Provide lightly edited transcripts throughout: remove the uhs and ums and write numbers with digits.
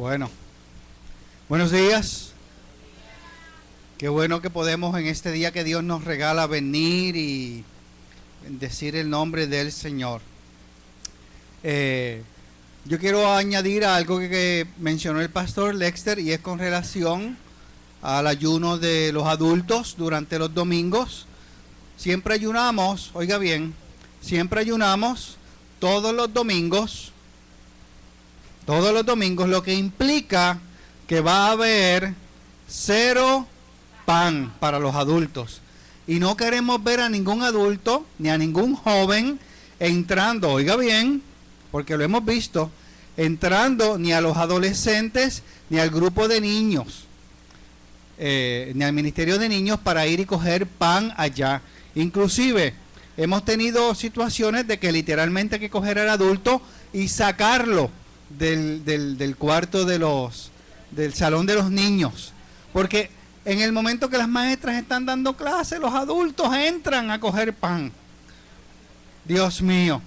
Bueno, buenos días. Qué bueno que podemos en este día que Dios nos regala venir y bendecir el nombre del Señor. Yo quiero añadir algo que mencionó el pastor Lexter, y es con relación al ayuno de los adultos durante los domingos. Siempre ayunamos, oiga bien, siempre ayunamos todos los domingos, lo que implica que va a haber 0 pan para los adultos. Y no queremos ver a ningún adulto ni a ningún joven entrando, oiga bien, porque lo hemos visto, entrando ni a los adolescentes ni al grupo de niños, ni al ministerio de niños para ir y coger pan allá. Inclusive hemos tenido situaciones de que literalmente hay que coger al adulto y sacarlo del cuarto del salón de los niños, porque en el momento que las maestras están dando clase, los adultos entran a coger pan. Dios mío.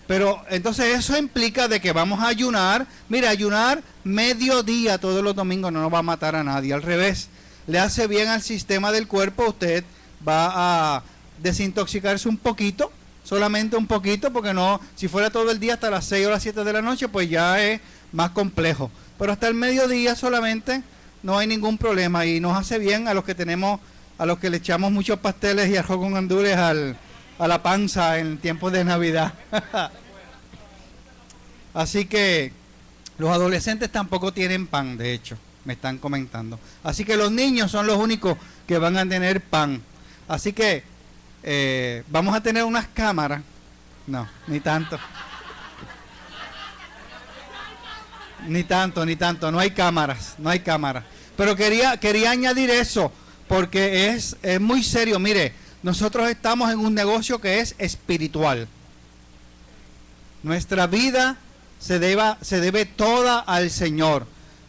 Pero entonces eso implica de que vamos a ayunar. Mira, ayunar mediodía todos los domingos no nos va a matar a nadie. Al revés, le hace bien al sistema del cuerpo. Usted va a desintoxicarse un poquito, solamente un poquito, porque no, si fuera todo el día hasta las 6 o las 7 de la noche, pues ya es más complejo. Pero hasta el mediodía solamente no hay ningún problema, y nos hace bien a los que tenemos, a los que le echamos muchos pasteles y arroz con gandules a la panza en tiempos de Navidad. Así que los adolescentes tampoco tienen pan, de hecho, me están comentando. Así que los niños son los únicos que van a tener pan. Así que vamos a tener unas cámaras. No, ni tanto. Ni tanto, no hay cámaras. Pero quería añadir eso, porque es muy serio. Mire, nosotros estamos en un negocio que es espiritual. Nuestra vida se debe toda al Señor.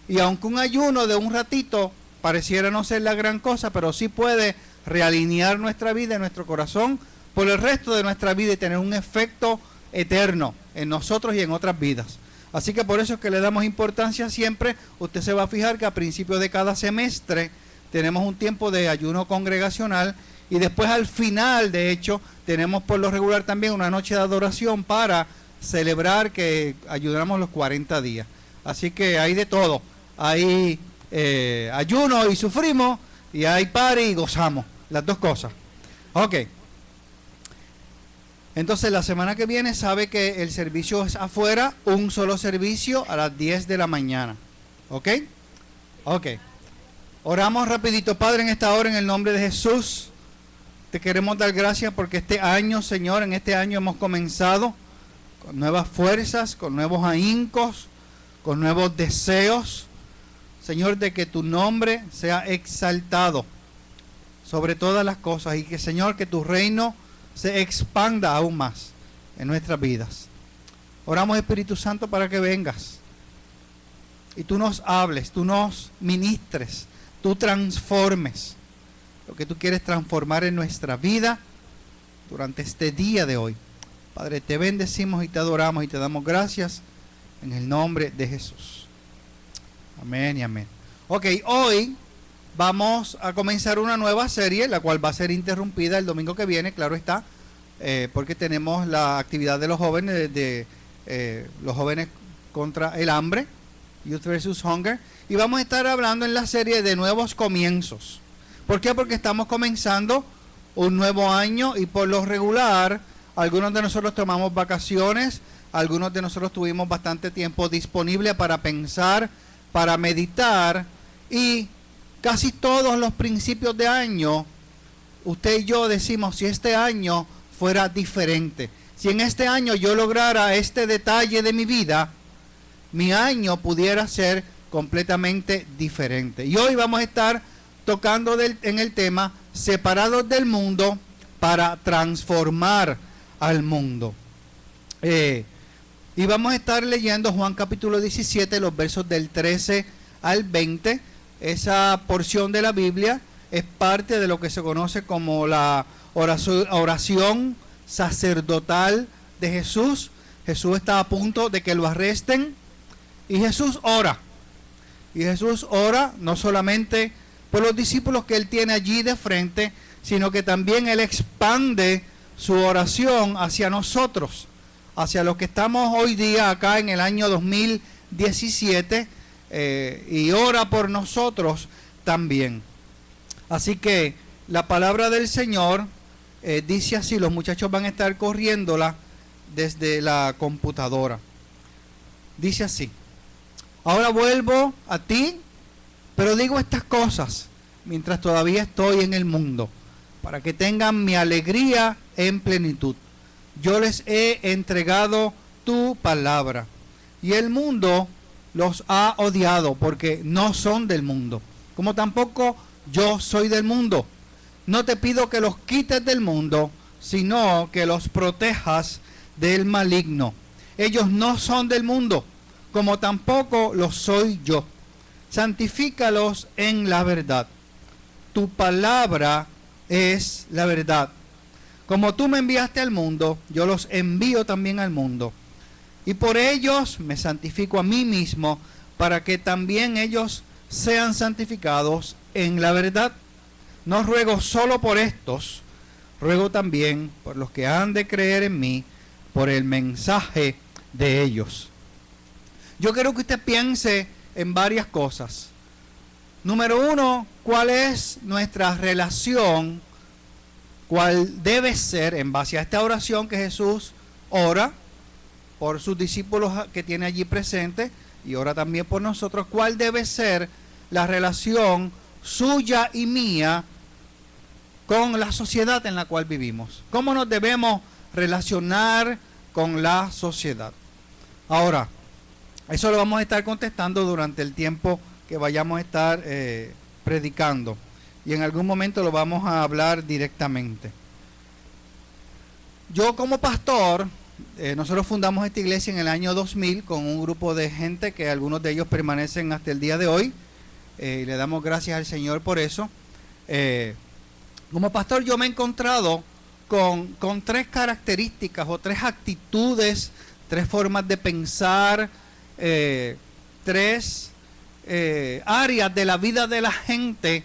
Y aunque un ayuno de un ratito pareciera no ser la gran cosa, pero sí puede realinear nuestra vida y nuestro corazón por el resto de nuestra vida y tener un efecto eterno en nosotros y en otras vidas. Así que por eso es que le damos importancia siempre. Usted se va a fijar que a principio de cada semestre tenemos un tiempo de ayuno congregacional, y después al final, de hecho, tenemos por lo regular también una noche de adoración para celebrar que ayudamos los 40 días. Así que hay de todo. Hay ayuno y sufrimos, y hay party y gozamos. Las dos cosas. Ok. Entonces la semana que viene sabe que el servicio es afuera, un solo servicio a las 10 de la mañana. ¿Ok? Ok. Oramos rapidito. Padre, en esta hora, en el nombre de Jesús, te queremos dar gracias porque este año, Señor, en este año hemos comenzado con nuevas fuerzas, con nuevos ahíncos, con nuevos deseos, Señor, de que tu nombre sea exaltado sobre todas las cosas, y que, Señor, que tu reino se expanda aún más en nuestras vidas. Oramos, Espíritu Santo, para que vengas y tú nos hables, tú nos ministres, tú transformes lo que tú quieres transformar en nuestra vida durante este día de hoy. Padre, te bendecimos y te adoramos y te damos gracias en el nombre de Jesús. Amén y amén. Ok, hoy vamos a comenzar una nueva serie, la cual va a ser interrumpida el domingo que viene, claro está, porque tenemos la actividad de los jóvenes, los jóvenes contra el hambre, Youth versus Hunger, y vamos a estar hablando en la serie de nuevos comienzos. ¿Por qué? Porque estamos comenzando un nuevo año, y por lo regular, algunos de nosotros tomamos vacaciones, algunos de nosotros tuvimos bastante tiempo disponible para pensar, para meditar, y casi todos los principios de año, usted y yo decimos, si este año fuera diferente, si en este año yo lograra este detalle de mi vida, mi año pudiera ser completamente diferente. Y hoy vamos a estar tocando en el tema separados del mundo para transformar al mundo. Y vamos a estar leyendo Juan capítulo 17, los versos del 13 al 20. Esa porción de la Biblia es parte de lo que se conoce como la oración sacerdotal de Jesús. Jesús está a punto de que lo arresten y Jesús ora. Y Jesús ora no solamente por los discípulos que Él tiene allí de frente, sino que también Él expande su oración hacia nosotros, hacia los que estamos hoy día acá en el año 2017, y ora por nosotros también. Así que la palabra del Señor dice así, los muchachos van a estar corriéndola desde la computadora. Dice así: ahora vuelvo a ti, pero digo estas cosas mientras todavía estoy en el mundo, para que tengan mi alegría en plenitud. Yo les he entregado tu palabra, y el mundo los ha odiado, porque no son del mundo, como tampoco yo soy del mundo. No te pido que los quites del mundo, sino que los protejas del maligno. Ellos no son del mundo, como tampoco lo soy yo. Santifícalos en la verdad. Tu palabra es la verdad. Como tú me enviaste al mundo, yo los envío también al mundo. Y por ellos me santifico a mí mismo, para que también ellos sean santificados en la verdad. No ruego solo por estos, ruego también por los que han de creer en mí, por el mensaje de ellos. Yo quiero que usted piense en varias cosas. Número uno, ¿cuál es nuestra relación? ¿Cuál debe ser, en base a esta oración que Jesús ora por sus discípulos que tiene allí presentes, y ora también por nosotros, cuál debe ser la relación suya y mía con la sociedad en la cual vivimos? ¿Cómo nos debemos relacionar con la sociedad? Ahora, eso lo vamos a estar contestando durante el tiempo que vayamos a estar predicando, y en algún momento lo vamos a hablar directamente. Yo como pastor, nosotros fundamos esta iglesia en el año 2000 con un grupo de gente que algunos de ellos permanecen hasta el día de hoy, y le damos gracias al Señor por eso. Como pastor yo me he encontrado con tres características o tres actitudes, tres formas de pensar, tres áreas de la vida de la gente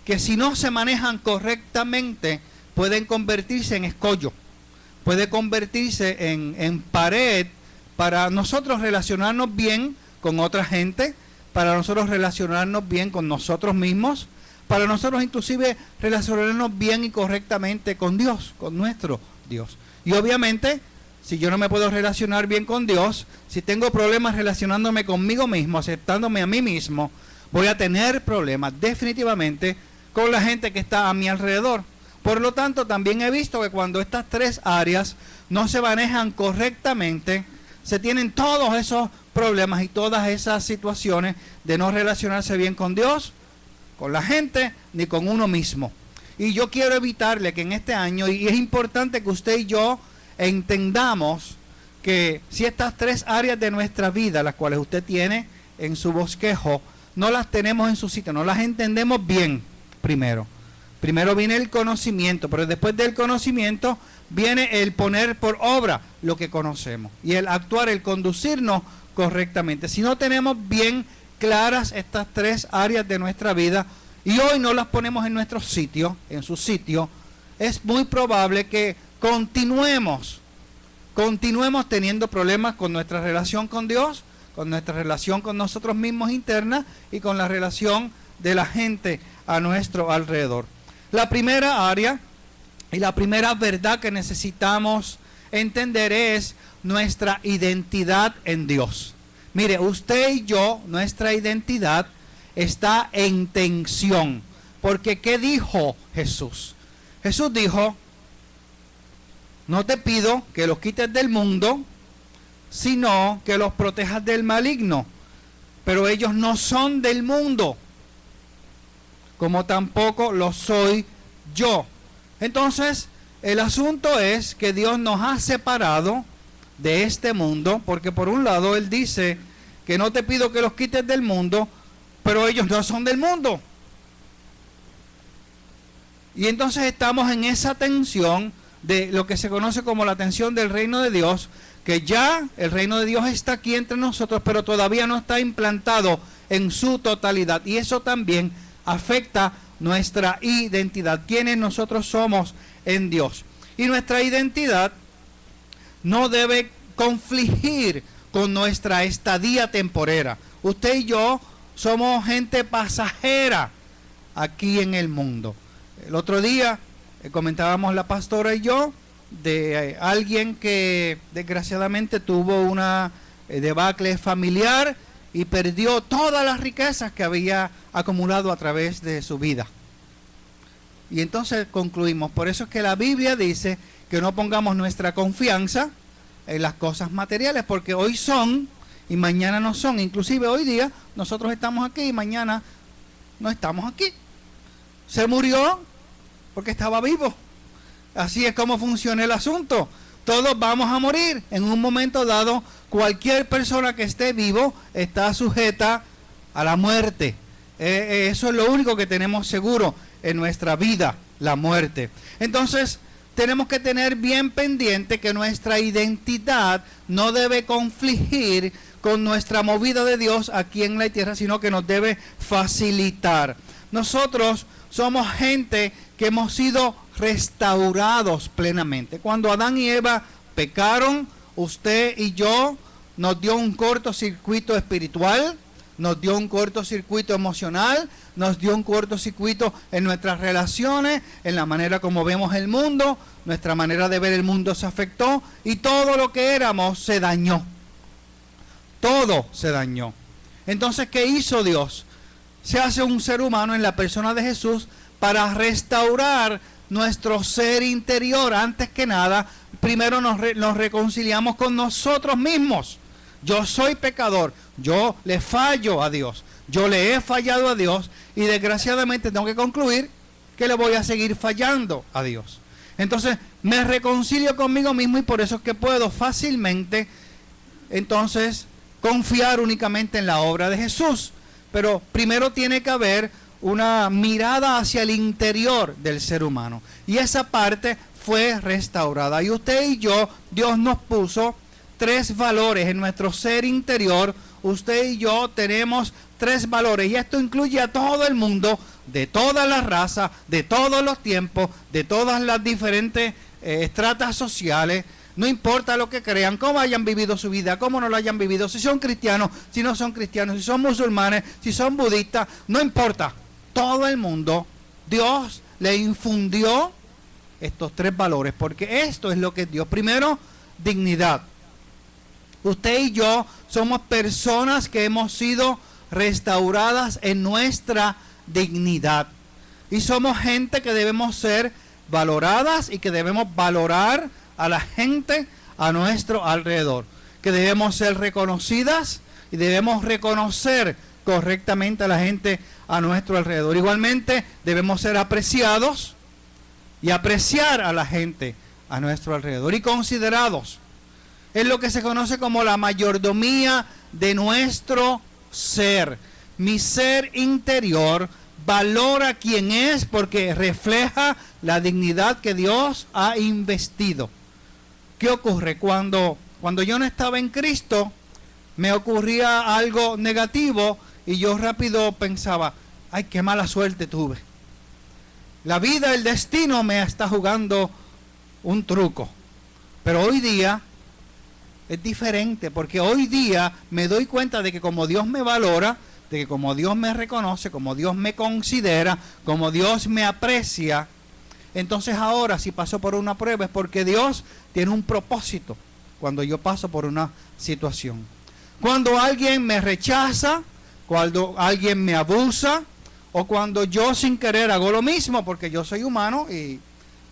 que, si no se manejan correctamente, pueden convertirse en escollo, puede convertirse en pared para nosotros relacionarnos bien con otra gente, para nosotros relacionarnos bien con nosotros mismos, para nosotros inclusive relacionarnos bien y correctamente con Dios, con nuestro Dios. Y obviamente, si yo no me puedo relacionar bien con Dios, si tengo problemas relacionándome conmigo mismo, aceptándome a mí mismo, voy a tener problemas definitivamente con la gente que está a mi alrededor. Por lo tanto, también he visto que cuando estas tres áreas no se manejan correctamente, se tienen todos esos problemas y todas esas situaciones de no relacionarse bien con Dios, con la gente, ni con uno mismo. Y yo quiero evitarle que en este año, y es importante que usted y yo entendamos que si estas tres áreas de nuestra vida, las cuales usted tiene en su bosquejo, no las tenemos en su sitio, no las entendemos bien primero. Primero viene el conocimiento, pero después del conocimiento viene el poner por obra lo que conocemos y el actuar, el conducirnos correctamente. Si no tenemos bien claras estas tres áreas de nuestra vida y hoy no las ponemos en nuestro sitio, en su sitio, es muy probable que continuemos teniendo problemas con nuestra relación con Dios, con nuestra relación con nosotros mismos interna y con la relación de la gente a nuestro alrededor. La primera área y la primera verdad que necesitamos entender es nuestra identidad en Dios. Mire, usted y yo, nuestra identidad está en tensión. Porque ¿qué dijo Jesús? Jesús dijo: no te pido que los quites del mundo, sino que los protejas del maligno. Pero ellos no son del mundo, como tampoco lo soy yo. Entonces, el asunto es que Dios nos ha separado de este mundo, porque por un lado Él dice que no te pido que los quites del mundo, pero ellos no son del mundo. Y entonces estamos en esa tensión de lo que se conoce como la tensión del reino de Dios, que ya el reino de Dios está aquí entre nosotros, pero todavía no está implantado en su totalidad. Y eso también afecta nuestra identidad, quienes nosotros somos en Dios. Y nuestra identidad no debe confligir con nuestra estadía temporera. Usted y yo somos gente pasajera aquí en el mundo. El otro día comentábamos la pastora y yo de alguien que desgraciadamente tuvo una debacle familiar y perdió todas las riquezas que había acumulado a través de su vida. Y entonces concluimos, por eso es que la Biblia dice que no pongamos nuestra confianza en las cosas materiales, porque hoy son y mañana no son. Inclusive hoy día nosotros estamos aquí y mañana no estamos aquí. Se murió porque estaba vivo. Así es como funciona el asunto. Todos vamos a morir en un momento dado. Cualquier persona que esté vivo está sujeta a la muerte. Eso es lo único que tenemos seguro en nuestra vida, la muerte. Entonces tenemos que tener bien pendiente que nuestra identidad no debe confligir con nuestra movida de Dios aquí en la tierra, sino que nos debe facilitar. Nosotros somos gente que hemos sido restaurados plenamente. Cuando Adán y Eva pecaron, usted y yo, nos dio un cortocircuito espiritual, nos dio un cortocircuito emocional, nos dio un cortocircuito en nuestras relaciones, en la manera como vemos el mundo, nuestra manera de ver el mundo se afectó y todo lo que éramos se dañó. Todo se dañó. Entonces, ¿qué hizo Dios? Se hace un ser humano en la persona de Jesús para restaurar nuestro ser interior. Antes que nada, primero nos reconciliamos con nosotros mismos. Yo soy pecador, yo le fallo a Dios, yo le he fallado a Dios y desgraciadamente tengo que concluir que le voy a seguir fallando a Dios. Entonces me reconcilio conmigo mismo y por eso es que puedo fácilmente entonces confiar únicamente en la obra de Jesús. Pero primero tiene que haber una mirada hacia el interior del ser humano y esa parte fue restaurada. Y usted y yo, Dios nos puso 3 valores en nuestro ser interior. Usted y yo tenemos 3 valores y esto incluye a todo el mundo, de todas las razas, de todos los tiempos, de todas las diferentes estratas sociales. No importa lo que crean, cómo hayan vivido su vida, cómo no lo hayan vivido, si son cristianos, si no son cristianos, si son musulmanes, si son budistas, no importa. Todo el mundo, Dios le infundió estos 3 valores, porque esto es lo que es Dios. Primero, dignidad. Usted y yo somos personas que hemos sido restauradas en nuestra dignidad. Y somos gente que debemos ser valoradas y que debemos valorar a la gente a nuestro alrededor. Que debemos ser reconocidas y debemos reconocer correctamente a la gente a nuestro alrededor. Igualmente debemos ser apreciados y apreciar a la gente a nuestro alrededor y considerados. Es lo que se conoce como la mayordomía de nuestro ser. Mi ser interior valora quién es porque refleja la dignidad que Dios ha investido. ¿Qué ocurre? Cuando yo no estaba en Cristo, me ocurría algo negativo y yo rápido pensaba, ay, qué mala suerte tuve. La vida, el destino me está jugando un truco. Pero hoy día es diferente, porque hoy día me doy cuenta de que como Dios me valora, de que como Dios me reconoce, como Dios me considera, como Dios me aprecia, entonces ahora si paso por una prueba es porque Dios tiene un propósito cuando yo paso por una situación. Cuando alguien me rechaza, cuando alguien me abusa, o cuando yo sin querer hago lo mismo, porque yo soy humano y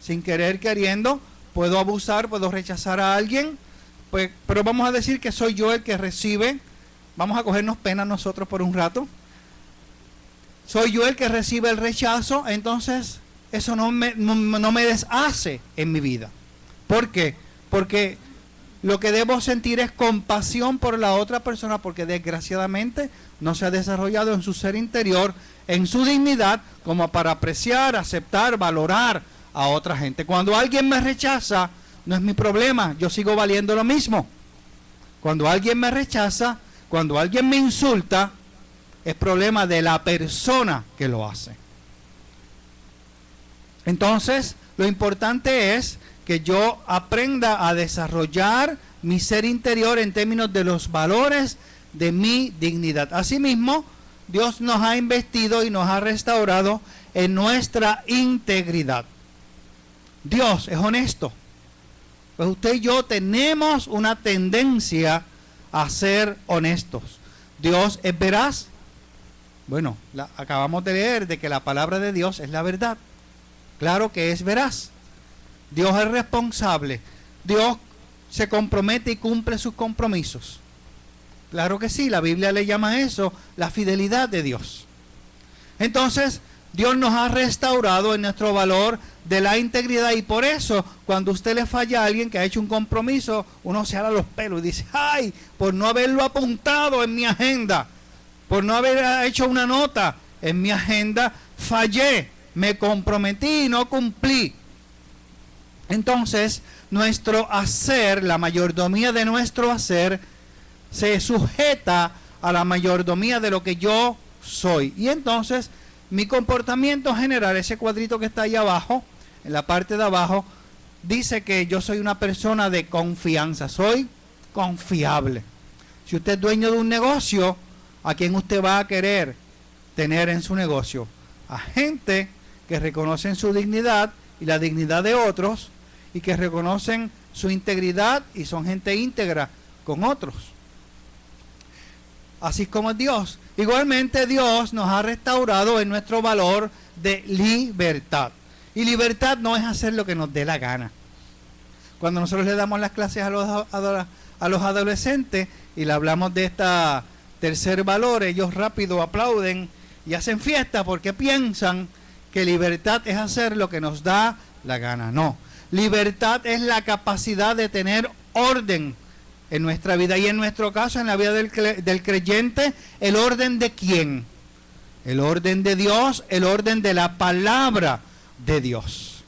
sin querer queriendo puedo abusar, puedo rechazar a alguien, pues, pero vamos a decir que soy yo el que recibe, vamos a cogernos pena nosotros por un rato, soy yo el que recibe el rechazo, entonces eso no me deshace en mi vida. ¿Por qué? Porque lo que debo sentir es compasión por la otra persona, porque desgraciadamente no se ha desarrollado en su ser interior, en su dignidad, como para apreciar, aceptar, valorar a otra gente. Cuando alguien me rechaza, no es mi problema, yo sigo valiendo lo mismo. Cuando alguien me rechaza, cuando alguien me insulta, es problema de la persona que lo hace. Entonces, lo importante es que yo aprenda a desarrollar mi ser interior en términos de los valores de mi dignidad. Asimismo, Dios nos ha investido y nos ha restaurado en nuestra integridad. Dios es honesto. Pues usted y yo tenemos una tendencia a ser honestos. Dios es veraz. Bueno, acabamos de leer de que la palabra de Dios es la verdad. Claro que es veraz. Dios es responsable. Dios se compromete y cumple sus compromisos. Claro que sí, la Biblia le llama a eso la fidelidad de Dios. Entonces, Dios nos ha restaurado en nuestro valor de la integridad, y por eso cuando usted le falla a alguien que ha hecho un compromiso, uno se ala los pelos y dice, ay, por no haberlo apuntado en mi agenda, por no haber hecho una nota en mi agenda, fallé, me comprometí y no cumplí. Entonces, nuestro hacer, la mayordomía de nuestro hacer, se sujeta a la mayordomía de lo que yo soy. Y entonces, mi comportamiento general, ese cuadrito que está ahí abajo, en la parte de abajo, dice que yo soy una persona de confianza, soy confiable. Si usted es dueño de un negocio, ¿a quién usted va a querer tener en su negocio? A gente que reconocen su dignidad y la dignidad de otros, y que reconocen su integridad y son gente íntegra con otros. Así como es Dios. Igualmente Dios nos ha restaurado en nuestro valor de libertad. Y libertad no es hacer lo que nos dé la gana. Cuando nosotros le damos las clases a los adolescentes y le hablamos de esta tercer valor, ellos rápido aplauden y hacen fiesta porque piensan que libertad es hacer lo que nos da la gana. No. Libertad es la capacidad de tener orden en nuestra vida, y en nuestro caso, en la vida del creyente, ¿el orden de quién? El orden de Dios, el orden de la palabra de Dios.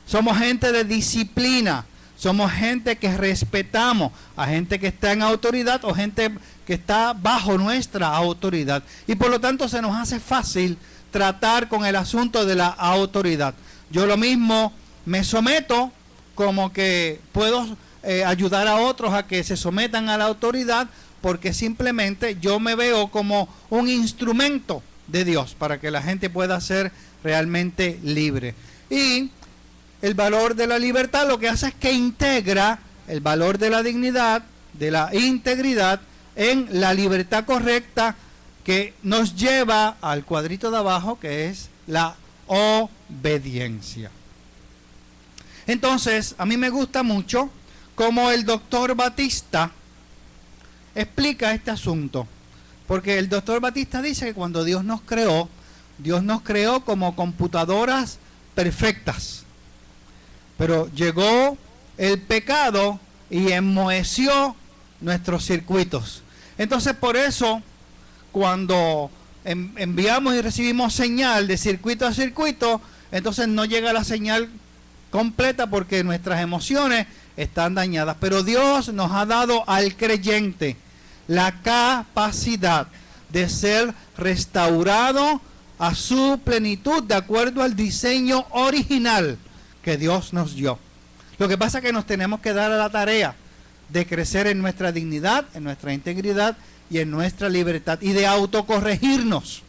Somos gente de disciplina, somos gente que respetamos a gente que está en autoridad o gente que está bajo nuestra autoridad, y por lo tanto se nos hace fácil tratar con el asunto de la autoridad. Yo lo mismo me someto, como que puedo ayudar a otros a que se sometan a la autoridad, porque simplemente yo me veo como un instrumento de Dios para que la gente pueda ser realmente libre. Y el valor de la libertad lo que hace es que integra el valor de la dignidad, de la integridad, en la libertad correcta, que nos lleva al cuadrito de abajo, que es la obediencia. Entonces, a mí me gusta mucho cómo el doctor Batista explica este asunto. Porque el doctor Batista dice que cuando Dios nos creó como computadoras perfectas. Pero llegó el pecado y enmoheció nuestros circuitos. Entonces, por eso, cuando enviamos y recibimos señal de circuito a circuito, entonces no llega la señal completa porque nuestras emociones están dañadas. Pero Dios nos ha dado al creyente la capacidad de ser restaurado a su plenitud de acuerdo al diseño original que Dios nos dio. Lo que pasa es que nos tenemos que dar a la tarea de crecer en nuestra dignidad, en nuestra integridad y en nuestra libertad, y de autocorregirnos.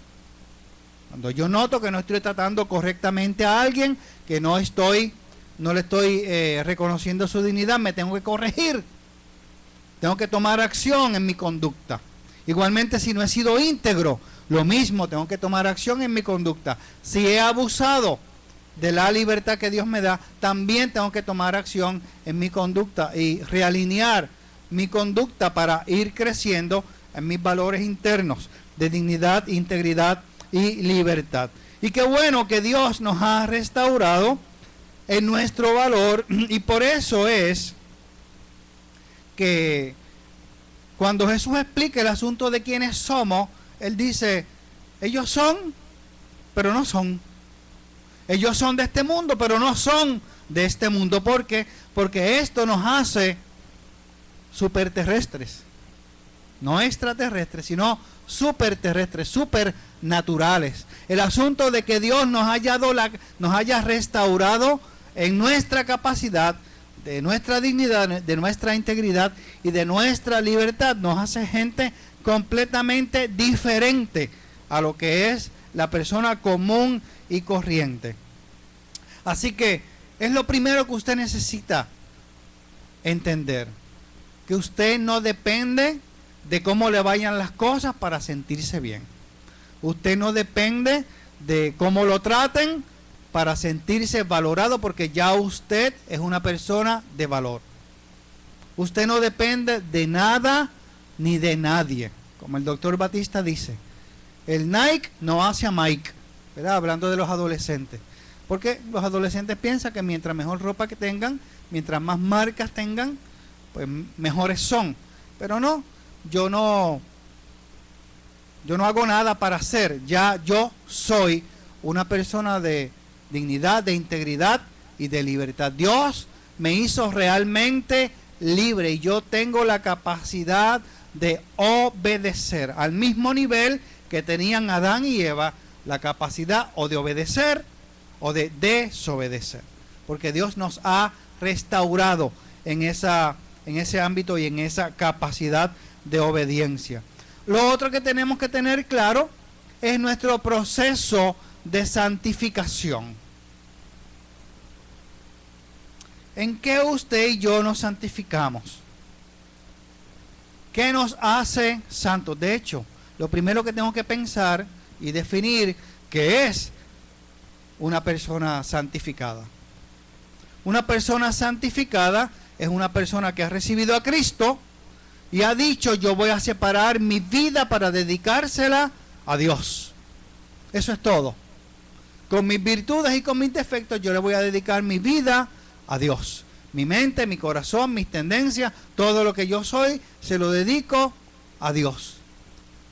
Cuando yo noto que no estoy tratando correctamente a alguien, que no le estoy reconociendo su dignidad, me tengo que corregir. Tengo que tomar acción en mi conducta. Igualmente, si no he sido íntegro, lo mismo, tengo que tomar acción en mi conducta. Si he abusado de la libertad que Dios me da, también tengo que tomar acción en mi conducta y realinear mi conducta para ir creciendo en mis valores internos de dignidad, integridad y libertad. Y qué bueno que Dios nos ha restaurado en nuestro valor, y por eso es que cuando Jesús explica el asunto de quiénes somos, Él dice, ellos son, pero no son. Ellos son de este mundo, pero no son de este mundo. ¿Por qué? Porque esto nos hace superterrestres. no extraterrestres, sino superterrestres, supernaturales. El asunto de que Dios nos haya restaurado en nuestra capacidad, de nuestra dignidad, de nuestra integridad y de nuestra libertad, nos hace gente completamente diferente a lo que es la persona común y corriente. Así que es lo primero que usted necesita entender, que usted no depende de cómo le vayan las cosas para sentirse bien. Usted no depende de cómo lo traten para sentirse valorado, porque ya usted es una persona de valor. Usted no depende de nada ni de nadie. Como el doctor Batista dice, el Nike no hace a Mike, ¿verdad? Hablando de los adolescentes. Porque los adolescentes piensan que mientras mejor ropa que tengan, mientras más marcas tengan, pues mejores son. Pero no, yo no hago nada para ser. Ya yo soy una persona de dignidad, de integridad y de libertad. Dios me hizo realmente libre y yo tengo la capacidad de obedecer al mismo nivel que tenían Adán y Eva, la capacidad o de obedecer o de desobedecer, porque Dios nos ha restaurado en ese ámbito y en esa capacidad de obediencia. Lo otro que tenemos que tener claro es nuestro proceso de santificación. ¿En qué usted y yo nos santificamos? ¿Qué nos hace santos? De hecho, lo primero que tengo que pensar y definir qué es una persona santificada. Una persona santificada es una persona que ha recibido a Cristo y ha dicho: yo voy a separar mi vida para dedicársela a Dios. Eso es todo. Con mis virtudes y con mis defectos yo le voy a dedicar mi vida a Dios. Mi mente, mi corazón, mis tendencias, todo lo que yo soy, se lo dedico a Dios.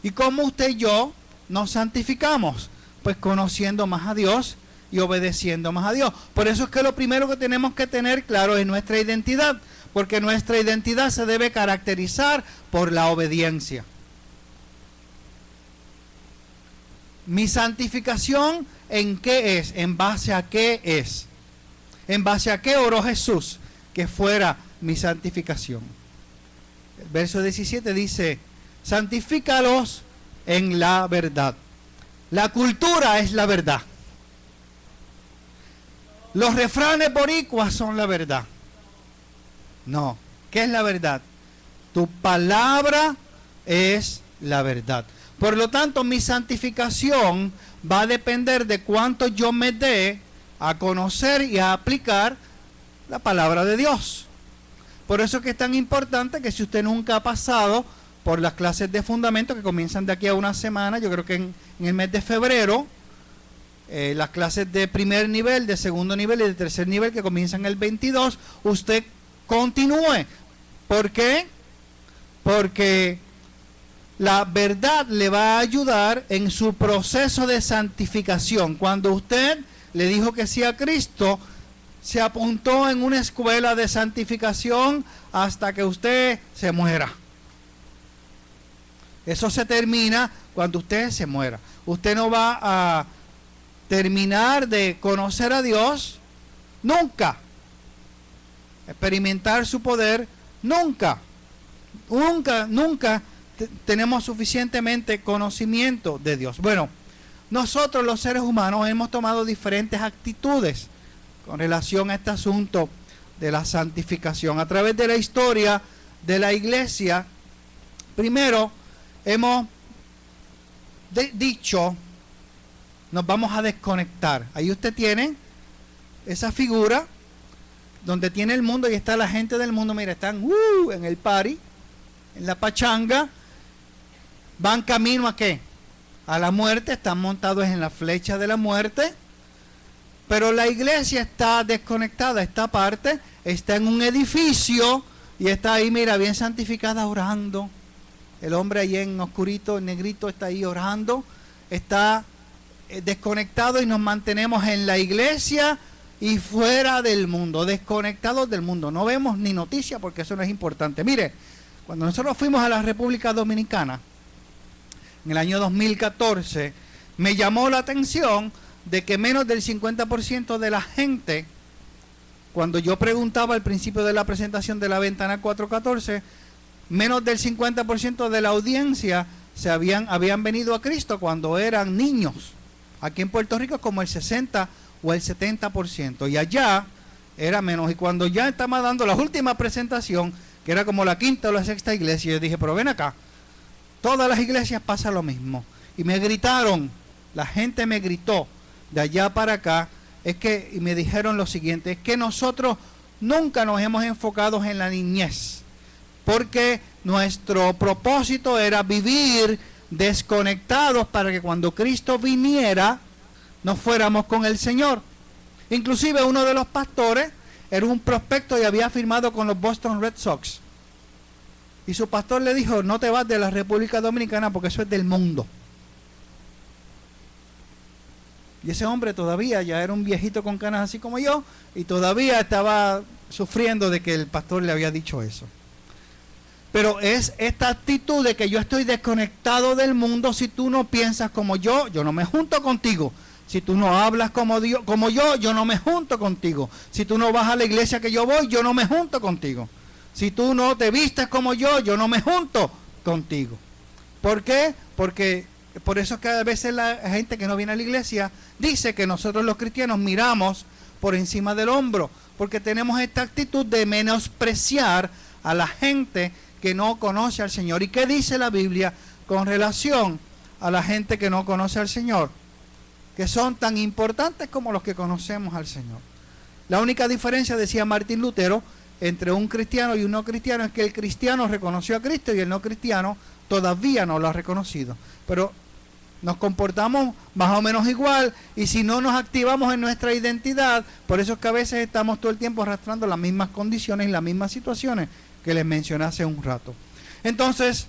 ¿Y cómo usted y yo nos santificamos? Pues conociendo más a Dios y obedeciendo más a Dios. Por eso es que lo primero que tenemos que tener claro es nuestra identidad, porque nuestra identidad se debe caracterizar por la obediencia. Mi santificación, ¿en qué es? ¿En base a qué es? ¿En base a qué oró Jesús que fuera mi santificación? El verso 17 dice: santifícalos en la verdad. La cultura es la verdad. Los refranes boricuas son la verdad. No. ¿Qué es la verdad? Tu palabra es la verdad. Por lo tanto, mi santificación va a depender de cuánto yo me dé a conocer y a aplicar la palabra de Dios. Por eso es que es tan importante que si usted nunca ha pasado por las clases de fundamento que comienzan de aquí a una semana, yo creo que en el mes de febrero, las clases de primer nivel, de segundo nivel y de tercer nivel que comienzan el 22, usted continúe. ¿Por qué? Porque la verdad le va a ayudar en su proceso de santificación. Cuando usted le dijo que sí a Cristo, se apuntó en una escuela de santificación hasta que usted se muera. Eso se termina cuando usted se muera. Usted no va a terminar de conocer a Dios nunca. Experimentar su poder nunca. Nunca tenemos suficientemente conocimiento de Dios. Bueno, nosotros los seres humanos hemos tomado diferentes actitudes con relación a este asunto de la santificación. A través de la historia de la iglesia, primero hemos dicho: nos vamos a desconectar. Ahí usted tiene esa figura donde tiene el mundo y está la gente del mundo. Mira, están en el party, en la pachanga, van camino a ¿qué? A la muerte, están montados en la flecha de la muerte. Pero la iglesia está desconectada. Esta parte está en un edificio y está ahí, mira, bien santificada, orando. El hombre ahí en oscurito, en negrito, está ahí orando. Está desconectado y nos mantenemos en la iglesia y fuera del mundo, desconectados del mundo. No vemos ni noticia porque eso no es importante. Mire, Cuando nosotros fuimos a la República Dominicana, en el año 2014, me llamó la atención de que menos del 50% de la gente, cuando yo preguntaba al principio de la presentación de la ventana 414, menos del 50% de la audiencia habían venido a Cristo cuando eran niños. Aquí en Puerto Rico como el 60 o el 70%, y allá era menos. Y cuando ya estaba dando la última presentación, que era como la quinta o la sexta iglesia, yo dije, pero ven acá, todas las iglesias pasa lo mismo. Y me gritaron, la gente me gritó de allá para acá, y me dijeron lo siguiente, es que nosotros nunca nos hemos enfocado en la niñez, porque nuestro propósito era vivir desconectados para que cuando Cristo viniera, nos fuéramos con el Señor. Inclusive uno de los pastores era un prospecto y había firmado con los Boston Red Sox. Y su pastor le dijo, no te vas de la República Dominicana porque eso es del mundo. Y ese hombre todavía ya era un viejito con canas así como yo, y todavía estaba sufriendo de que el pastor le había dicho eso. Pero es esta actitud de que yo estoy desconectado del mundo. Si tú no piensas como yo no me junto contigo. Si tú no hablas como yo no me junto contigo. Si tú no vas a la iglesia que yo voy, yo no me junto contigo. Si tú no te vistes como yo no me junto contigo. ¿Por qué? Porque por eso es que a veces la gente que no viene a la iglesia dice que nosotros los cristianos miramos por encima del hombro, porque tenemos esta actitud de menospreciar a la gente que no conoce al Señor. ¿Y qué dice la Biblia con relación a la gente que no conoce al Señor? Que son tan importantes como los que conocemos al Señor. La única diferencia, decía Martín Lutero, entre un cristiano y un no cristiano es que el cristiano reconoció a Cristo y el no cristiano todavía no lo ha reconocido. Pero nos comportamos más o menos igual, y si no nos activamos en nuestra identidad, por eso es que a veces estamos todo el tiempo arrastrando las mismas condiciones y las mismas situaciones que les mencioné hace un rato. Entonces,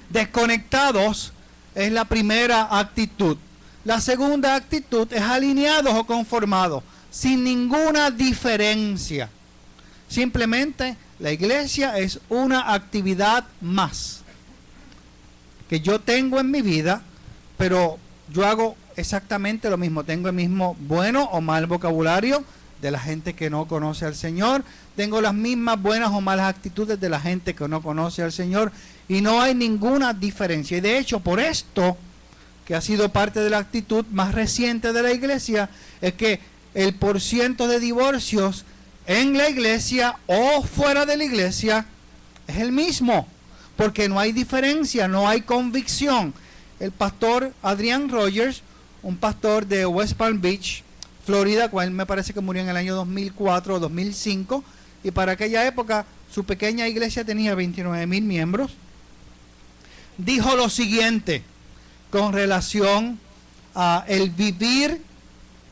desconectados es la primera actitud. La segunda actitud es alineados o conformados, sin ninguna diferencia. Simplemente la iglesia es una actividad más que yo tengo en mi vida, pero yo hago exactamente lo mismo. Tengo el mismo bueno o mal vocabulario de la gente que no conoce al Señor. Tengo las mismas buenas o malas actitudes de la gente que no conoce al Señor. Y no hay ninguna diferencia. Y de hecho, por esto, que ha sido parte de la actitud más reciente de la iglesia, es que el porciento de divorcios en la iglesia o fuera de la iglesia es el mismo. Porque no hay diferencia, no hay convicción. El pastor Adrian Rogers, un pastor de West Palm Beach, Florida, cual me parece que murió en el año 2004 o 2005, y para aquella época su pequeña iglesia tenía 29,000 miembros, dijo lo siguiente con relación a el vivir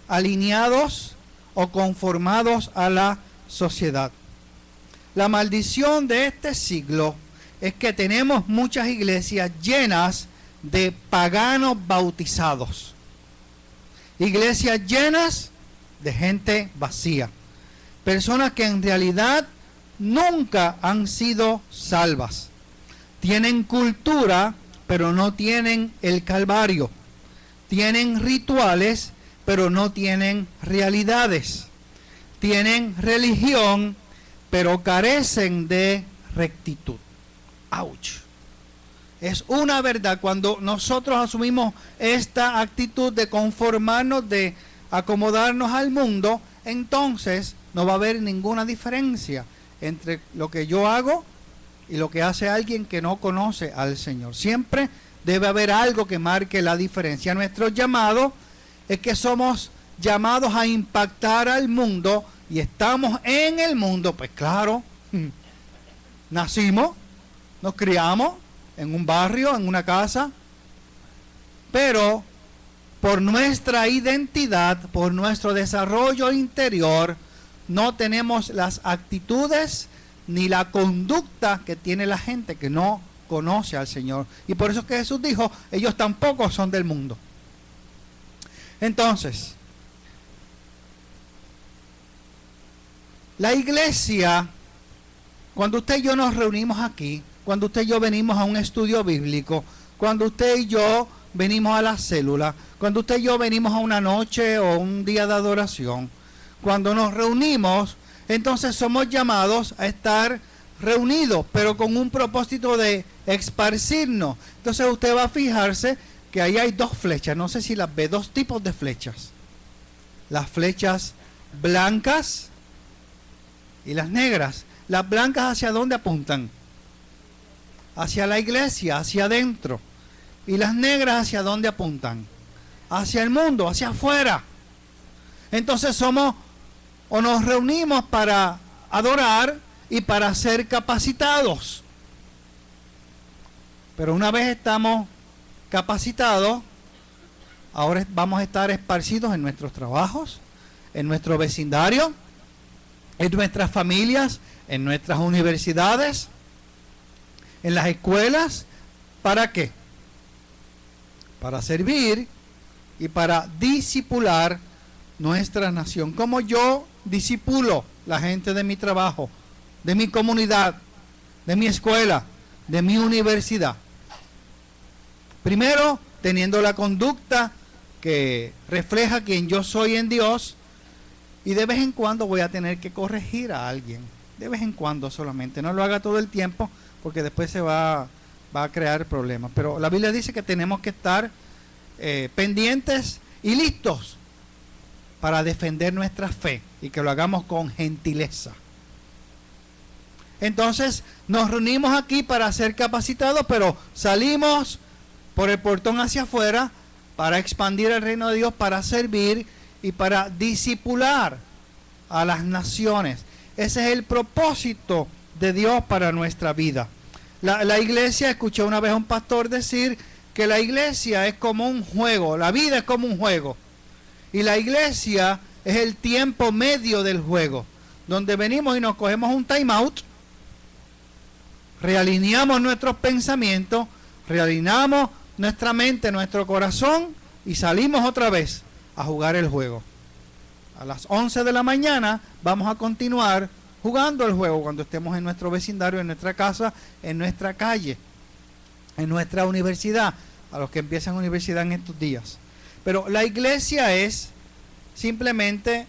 alineados o conformados a la sociedad. La maldición de este siglo es que tenemos muchas iglesias llenas de paganos bautizados. Iglesias llenas de gente vacía. Personas que en realidad nunca han sido salvas. Tienen cultura, pero no tienen el Calvario. Tienen rituales, pero no tienen realidades. Tienen religión, pero carecen de rectitud. ¡Auch! Es una verdad. Cuando nosotros asumimos esta actitud de conformarnos, de acomodarnos al mundo, entonces no va a haber ninguna diferencia entre lo que yo hago y lo que hace alguien que no conoce al Señor. Siempre debe haber algo que marque la diferencia. Nuestro llamado es que somos llamados a impactar al mundo, y estamos en el mundo. Pues claro, nacimos, nos criamos en un barrio, en una casa, pero por nuestra identidad, por nuestro desarrollo interior, no tenemos las actitudes ni la conducta que tiene la gente que no conoce al Señor. Y por eso es que Jesús dijo, ellos tampoco son del mundo. Entonces, la iglesia Cuando usted y yo nos reunimos aquí, cuando usted y yo venimos a un estudio bíblico, cuando usted y yo venimos a la célula, cuando usted y yo venimos a una noche o un día de adoración, cuando nos reunimos, entonces somos llamados a estar reunidos, pero con un propósito de esparcirnos. Entonces usted va a fijarse que ahí hay dos flechas, no sé si las ve, dos tipos de flechas. Las flechas blancas y las negras. Las blancas, ¿hacia dónde apuntan? Hacia la iglesia, hacia adentro. Y las negras, ¿hacia dónde apuntan? Hacia el mundo, hacia afuera. Entonces somos o nos reunimos para adorar y para ser capacitados. Pero una vez estamos capacitados, ahora vamos a estar esparcidos en nuestros trabajos, en nuestro vecindario, en nuestras familias, en nuestras universidades, en las escuelas. ¿Para qué? Para servir y para discipular nuestra nación. Como yo discipulo la gente de mi trabajo, de mi comunidad, de mi escuela, de mi universidad. Primero, teniendo la conducta que refleja quién yo soy en Dios, y de vez en cuando voy a tener que corregir a alguien. De vez en cuando solamente. No lo haga todo el tiempo porque después se va a crear problemas. Pero la Biblia dice que tenemos que estar pendientes y listos para defender nuestra fe y que lo hagamos con gentileza. Entonces nos reunimos aquí para ser capacitados, pero salimos por el portón hacia afuera para expandir el reino de Dios, para servir y para discipular a las naciones. Ese es el propósito de Dios para nuestra vida. La iglesia, escuché una vez a un pastor decir que la iglesia es como un juego, la vida es como un juego. Y la iglesia es el tiempo medio del juego, donde venimos y nos cogemos un time out, realineamos nuestros pensamientos, realineamos nuestra mente, nuestro corazón y salimos otra vez a jugar el juego. A las 11 de la mañana vamos a continuar jugando el juego cuando estemos en nuestro vecindario, en nuestra casa, en nuestra calle, en nuestra universidad, a los que empiezan universidad en estos días. Pero la iglesia es simplemente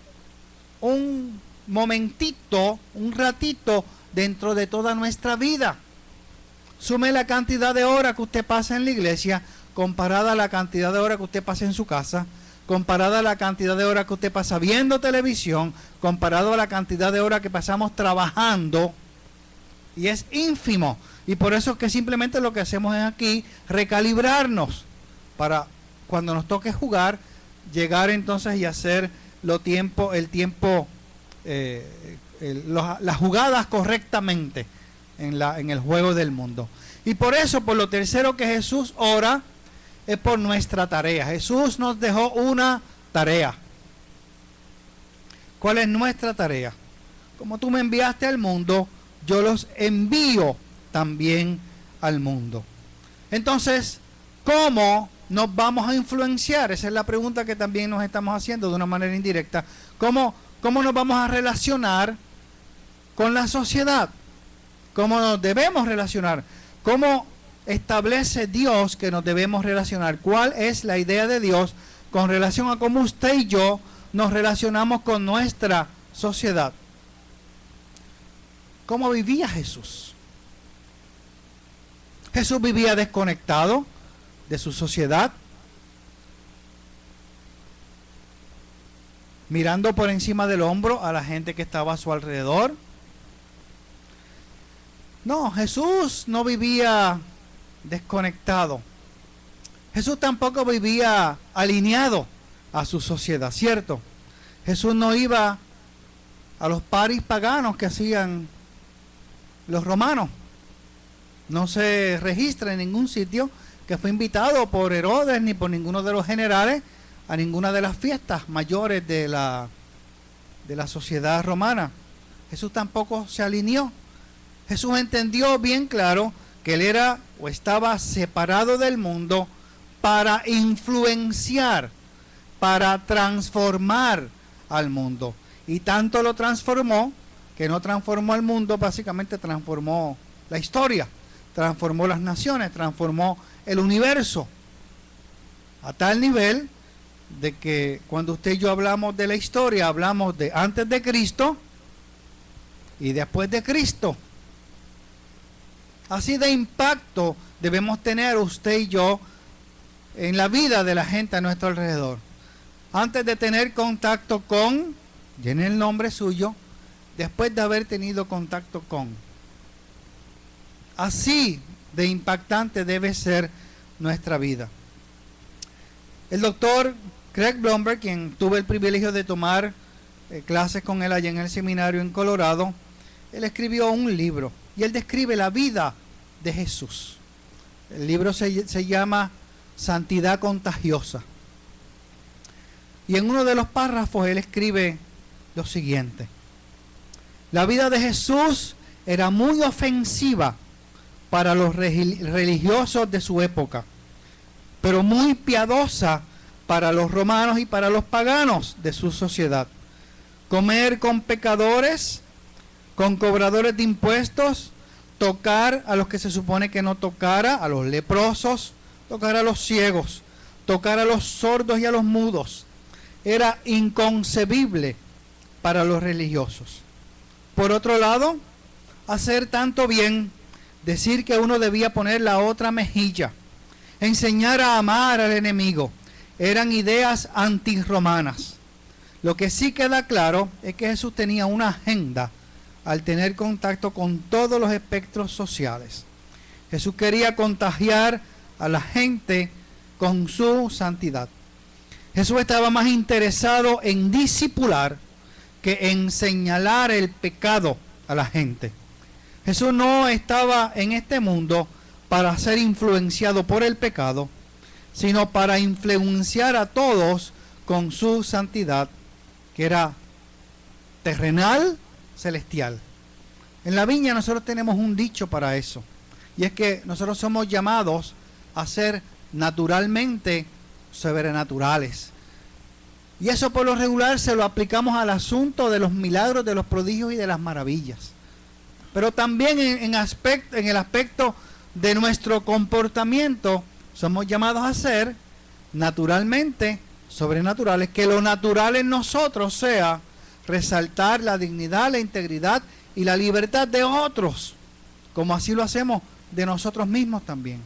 un momentito, un ratito dentro de toda nuestra vida. Sume la cantidad de horas que usted pasa en la iglesia comparada a la cantidad de horas que usted pasa en su casa, comparada a la cantidad de horas que usted pasa viendo televisión, comparado a la cantidad de horas que pasamos trabajando, y es ínfimo. Y por eso es que simplemente lo que hacemos es aquí recalibrarnos para cuando nos toque jugar, llegar entonces y hacer las jugadas correctamente en el juego del mundo. Y por eso, por lo tercero que Jesús ora, es por nuestra tarea. Jesús nos dejó una tarea. ¿Cuál es nuestra tarea? Como tú me enviaste al mundo, yo los envío también al mundo. Entonces, ¿cómo nos vamos a influenciar? Esa es la pregunta que también nos estamos haciendo de una manera indirecta. ¿Cómo nos vamos a relacionar con la sociedad? ¿Cómo nos debemos relacionar? ¿Cómo establece Dios que nos debemos relacionar? ¿Cuál es la idea de Dios con relación a cómo usted y yo nos relacionamos con nuestra sociedad? ¿Cómo vivía Jesús? Jesús vivía desconectado de su sociedad, mirando por encima del hombro a la gente que estaba a su alrededor. No, Jesús no vivía desconectado. Jesús tampoco vivía alineado a su sociedad, ¿cierto? Jesús no iba a los paris paganos que hacían los romanos. No se registra en ningún sitio que fue invitado por Herodes ni por ninguno de los generales a ninguna de las fiestas mayores de la sociedad romana. Jesús tampoco se alineó. Jesús entendió bien claro que él era o estaba separado del mundo para influenciar, para transformar al mundo. Y tanto lo transformó que no transformó al mundo, básicamente transformó la historia, transformó las naciones, transformó el universo, a tal nivel de que cuando usted y yo hablamos de la historia, hablamos de antes de Cristo y después de Cristo. Así de impacto debemos tener usted y yo en la vida de la gente a nuestro alrededor. Antes de tener contacto con, llene el nombre suyo, después de haber tenido contacto con. Así de impactante debe ser nuestra vida. El doctor Craig Blomberg, quien tuve el privilegio de tomar clases con él allá en el seminario en Colorado, él escribió un libro y él describe la vida de Jesús. El libro se llama Santidad Contagiosa. Y en uno de los párrafos él escribe lo siguiente: la vida de Jesús era muy ofensiva para los religiosos de su época, pero muy piadosa para los romanos y para los paganos de su sociedad. Comer con pecadores, con cobradores de impuestos, tocar a los que se supone que no tocara, a los leprosos, tocar a los ciegos, tocar a los sordos y a los mudos, era inconcebible para los religiosos. Por otro lado, hacer tanto bien, decir que uno debía poner la otra mejilla, enseñar a amar al enemigo, eran ideas antirromanas. Lo que sí queda claro es que Jesús tenía una agenda al tener contacto con todos los espectros sociales. Jesús quería contagiar a la gente con su santidad. Jesús estaba más interesado en discipular que en señalar el pecado a la gente. Jesús no estaba en este mundo para ser influenciado por el pecado, sino para influenciar a todos con su santidad, que era terrenal, celestial. En la viña nosotros tenemos un dicho para eso, y es que nosotros somos llamados a ser naturalmente sobrenaturales. Y eso por lo regular se lo aplicamos al asunto de los milagros, de los prodigios y de las maravillas. Pero también en el aspecto de nuestro comportamiento, somos llamados a ser naturalmente sobrenaturales, que lo natural en nosotros sea resaltar la dignidad, la integridad y la libertad de otros, como así lo hacemos de nosotros mismos también.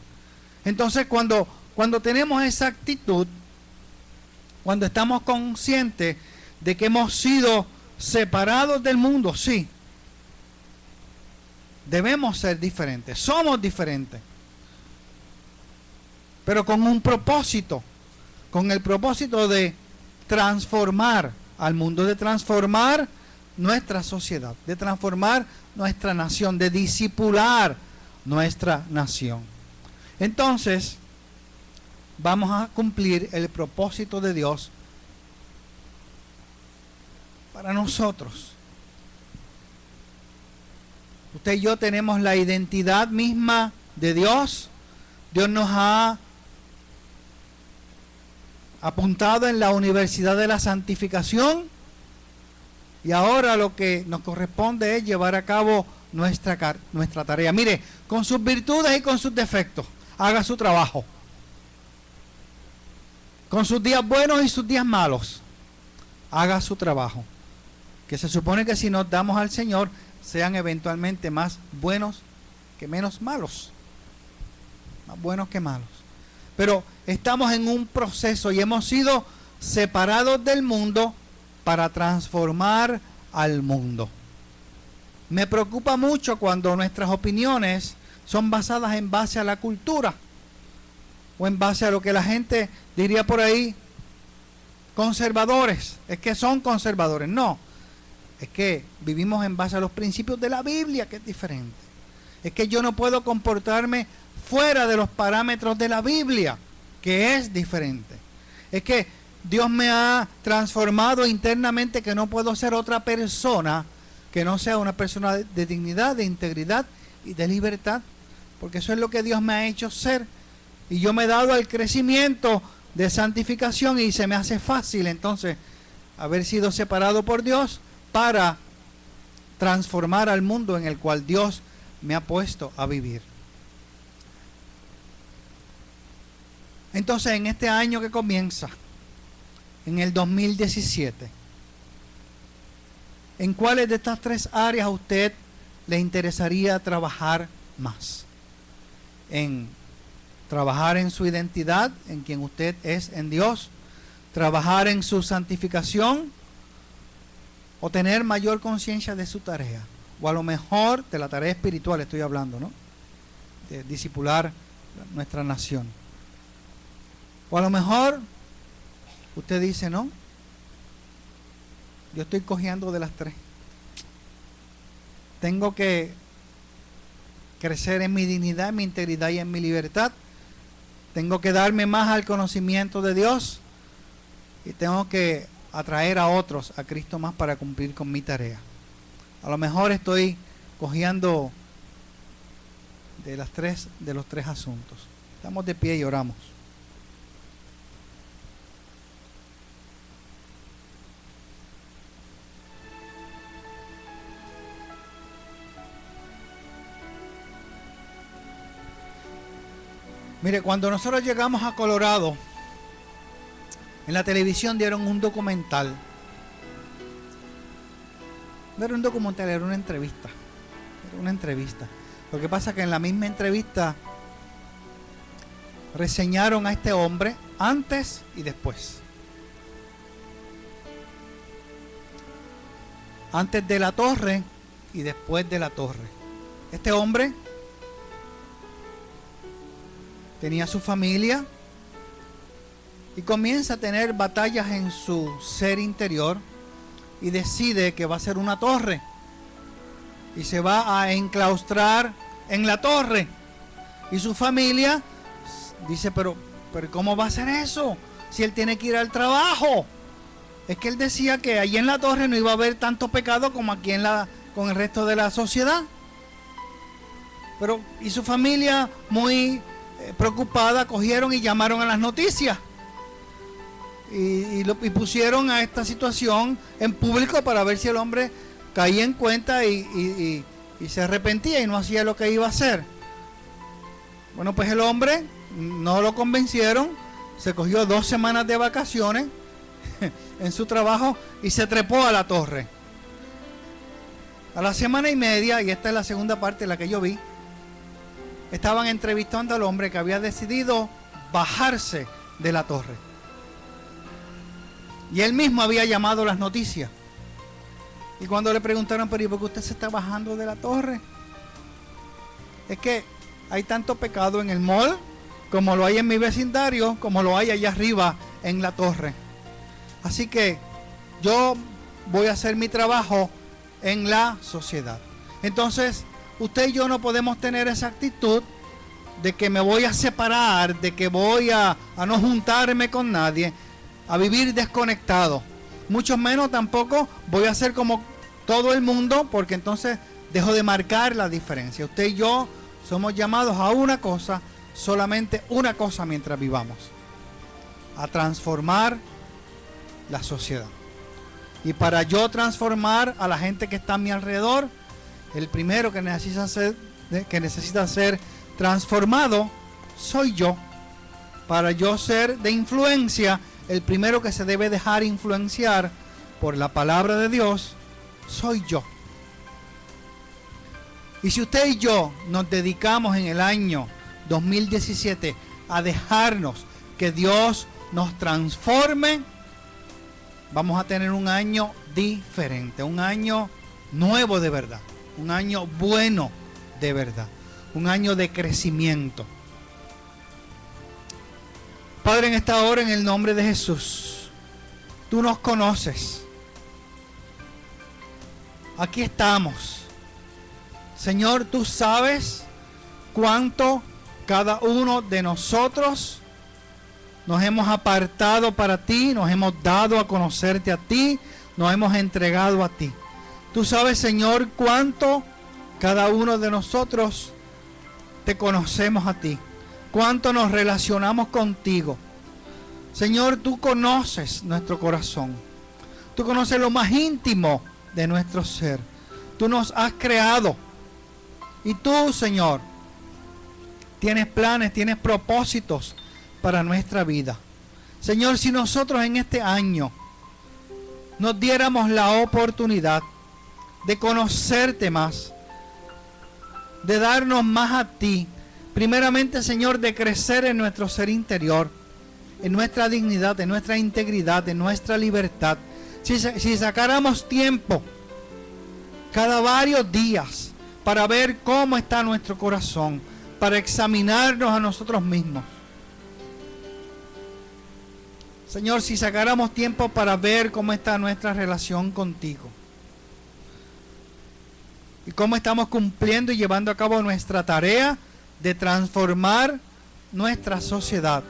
Entonces, cuando tenemos esa actitud, cuando estamos conscientes de que hemos sido separados del mundo, sí, debemos ser diferentes, somos diferentes, pero con un propósito, con el propósito de transformar al mundo, de transformar nuestra sociedad, de transformar nuestra nación, de discipular nuestra nación. Entonces, vamos a cumplir el propósito de Dios para nosotros. Usted y yo tenemos la identidad misma de Dios. Dios nos ha apuntado en la Universidad de la Santificación y ahora lo que nos corresponde es llevar a cabo nuestra tarea. Mire, con sus virtudes y con sus defectos, haga su trabajo. Con sus días buenos y sus días malos, haga su trabajo. Que se supone que si nos damos al Señor, sean eventualmente más buenos que menos malos. Más buenos que malos. Pero estamos en un proceso y hemos sido separados del mundo para transformar al mundo. Me preocupa mucho cuando nuestras opiniones son basadas en base a la cultura o en base a lo que la gente diría por ahí, conservadores. Es que son conservadores. No, es que vivimos en base a los principios de la Biblia, que es diferente. Es que yo no puedo comportarme fuera de los parámetros de la Biblia, que es diferente. Es que Dios me ha transformado internamente, que no puedo ser otra persona que no sea una persona de dignidad, de integridad y de libertad, porque eso es lo que Dios me ha hecho ser. Y yo me he dado al crecimiento de santificación y se me hace fácil entonces haber sido separado por Dios para transformar al mundo en el cual Dios me ha puesto a vivir. Entonces, en este año que comienza, en el 2017, ¿en cuáles de estas 3 áreas a usted le interesaría trabajar más? En trabajar en su identidad, en quien usted es en Dios, trabajar en su santificación, o tener mayor conciencia de su tarea, o a lo mejor de la tarea espiritual estoy hablando, ¿no? De discipular nuestra nación. O a lo mejor usted dice, no, yo estoy cojeando de las 3. Tengo que crecer en mi dignidad, en mi integridad y en mi libertad. Tengo que darme más al conocimiento de Dios y tengo que atraer a otros a Cristo más para cumplir con mi tarea. A lo mejor estoy cojeando de los 3 asuntos. Estamos de pie y oramos. Mire, cuando nosotros llegamos a Colorado, en la televisión dieron un documental. No era un documental, era una entrevista. Era una entrevista. Lo que pasa es que en la misma entrevista reseñaron a este hombre antes y después. Antes de la torre y después de la torre. Este hombre tenía su familia y comienza a tener batallas en su ser interior y decide que va a ser una torre y se va a enclaustrar en la torre. Y su familia dice, pero ¿cómo va a ser eso? Si él tiene que ir al trabajo. Es que él decía que allí en la torre no iba a haber tanto pecado como aquí con el resto de la sociedad. Pero, y su familia muy preocupada, cogieron y llamaron a las noticias y pusieron a esta situación en público para ver si el hombre caía en cuenta y se arrepentía y no hacía lo que iba a hacer. Bueno, pues el hombre no lo convencieron, se cogió 2 semanas de vacaciones en su trabajo y se trepó a la torre. A la semana y media, y esta es la segunda parte de la que yo vi, estaban entrevistando al hombre que había decidido bajarse de la torre. Y él mismo había llamado las noticias. Y cuando le preguntaron, pero ¿y por qué usted se está bajando de la torre? Es que hay tanto pecado en el mall, como lo hay en mi vecindario, como lo hay allá arriba en la torre. Así que yo voy a hacer mi trabajo en la sociedad. Entonces, usted y yo no podemos tener esa actitud de que me voy a separar, de que voy a no juntarme con nadie, a vivir desconectado. Mucho menos tampoco voy a ser como todo el mundo, porque entonces dejo de marcar la diferencia. Usted y yo somos llamados a una cosa, solamente una cosa mientras vivamos: a transformar la sociedad. Y para yo transformar a la gente que está a mi alrededor, el primero que necesita ser transformado soy yo. Para yo ser de influencia, el primero que se debe dejar influenciar por la palabra de Dios soy yo. Y si usted y yo nos dedicamos en el año 2017 a dejarnos que Dios nos transforme, vamos a tener un año diferente, un año nuevo de verdad, un año bueno de verdad, un año de crecimiento. Padre, en esta hora, en el nombre de Jesús, tú nos conoces. Aquí estamos. Señor, tú sabes cuánto cada uno de nosotros nos hemos apartado para ti, nos hemos dado a conocerte a ti, nos hemos entregado a ti. Tú sabes, Señor, cuánto cada uno de nosotros te conocemos a ti, cuánto nos relacionamos contigo. Señor, tú conoces nuestro corazón, tú conoces lo más íntimo de nuestro ser, Tú nos has creado. Y tú, Señor, tienes planes, tienes propósitos para nuestra vida. Señor, si nosotros en este año nos diéramos la oportunidad de conocerte más, de darnos más a ti, primeramente, Señor, de crecer en nuestro ser interior, en nuestra dignidad, en nuestra integridad, en nuestra libertad. Si sacáramos tiempo cada varios días para ver cómo está nuestro corazón, para examinarnos a nosotros mismos. Señor, si sacáramos tiempo para ver cómo está nuestra relación contigo y cómo estamos cumpliendo y llevando a cabo nuestra tarea de transformar nuestra sociedad.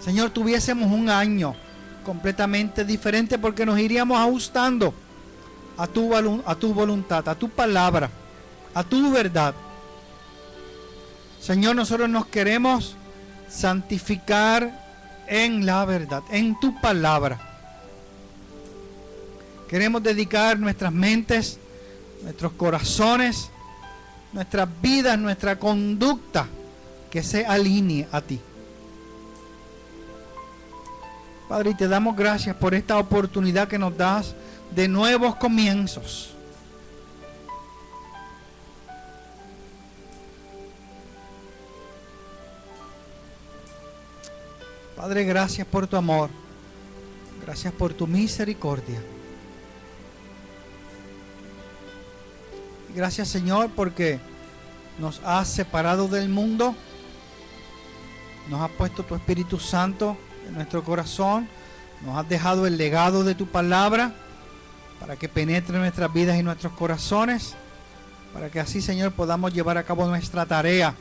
Señor, tuviésemos un año completamente diferente, porque nos iríamos ajustando a tu voluntad, a tu palabra, a tu verdad. Señor, nosotros nos queremos santificar en la verdad, en tu palabra. Queremos dedicar nuestras mentes, nuestros corazones, nuestras vidas, nuestra conducta, que se alinee a ti. Padre, y te damos gracias por esta oportunidad que nos das de nuevos comienzos. Padre, gracias por tu amor. Gracias por tu misericordia. Gracias, Señor, porque nos has separado del mundo. Nos has puesto tu Espíritu Santo en nuestro corazón. Nos has dejado el legado de tu palabra para que penetre en nuestras vidas y nuestros corazones, para que así, Señor, podamos llevar a cabo nuestra tarea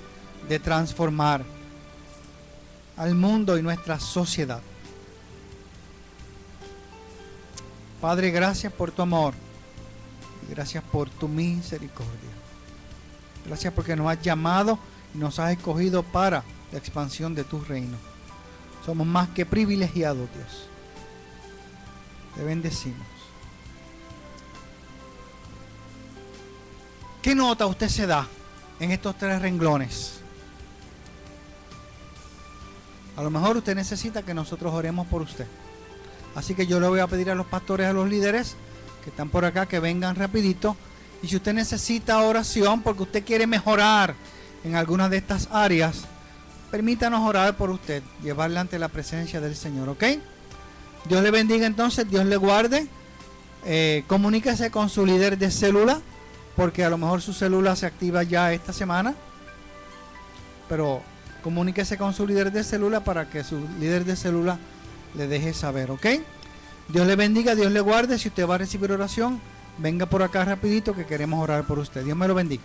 de transformar al mundo y nuestra sociedad. Padre, gracias por tu amor y gracias por tu misericordia. Gracias porque nos has llamado y nos has escogido para la expansión de tu reino. Somos más que privilegiados, Dios. Te bendecimos. ¿Qué nota usted se da en estos 3 renglones? A lo mejor usted necesita que nosotros oremos por usted. Así que yo le voy a pedir a los pastores, a los líderes que están por acá, que vengan rapidito. Y si usted necesita oración porque usted quiere mejorar en alguna de estas áreas, permítanos orar por usted, llevarle ante la presencia del Señor, ¿ok? Dios le bendiga entonces, Dios le guarde. Comuníquese con su líder de célula, porque a lo mejor su célula se activa ya esta semana. Pero comuníquese con su líder de célula para que su líder de célula le deje saber, ¿ok? Dios le bendiga, Dios le guarde. Si usted va a recibir oración, venga por acá rapidito que queremos orar por usted. Dios me lo bendiga.